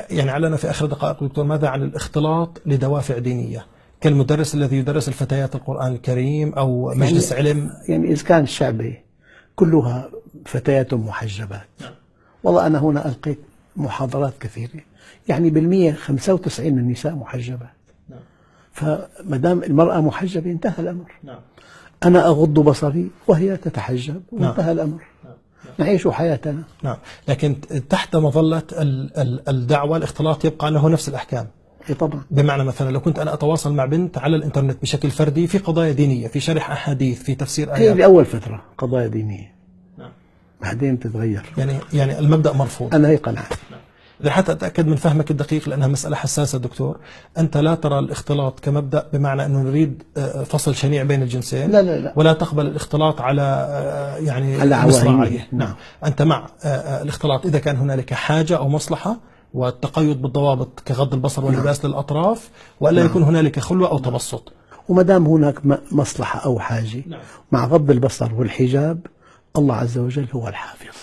يعني علنا في آخر دقائق دكتور، ماذا عن الاختلاط لدوافع دينية كالمدرس الذي يدرس الفتيات القرآن الكريم أو مجلس علم؟ يعني إذا كان الشعبة كلها فتيات محجبات، والله أنا هنا ألقيت محاضرات كثيرة، يعني بالمية 95 من النساء محجبات. فمدام المرأة محجبة انتهى الأمر. أنا أغض بصري وهي تتحجب وانتهى الأمر. نعيش حياتنا. نعم، لكن تحت مظلة الدعوة الاختلاط يبقى له نفس الأحكام. طبعا. بمعنى مثلا لو كنت أنا أتواصل مع بنت على الإنترنت بشكل فردي في قضايا دينية، في شرح أحاديث، في تفسير آيات، هي بأول فترة قضايا دينية، بعدين تتغير. يعني المبدأ مرفوض. أنا هي قناعتي. إذا حتى أتأكد من فهمك الدقيق، لأنها مسألة حساسة دكتور، أنت لا ترى الاختلاط كمبدأ بمعنى أنه نريد فصل شنيع بين الجنسين. لا لا لا. ولا تقبل الاختلاط على يعني على عوائلية. نعم. أنت مع الاختلاط إذا كان هنالك حاجة أو مصلحة، والتقيد بالضوابط كغض البصر واللباس للأطراف، وألا يكون هنالك خلوة أو تبسط. وما دام هناك مصلحة أو حاجة، مع غض البصر والحجاب، الله عز وجل هو الحافظ.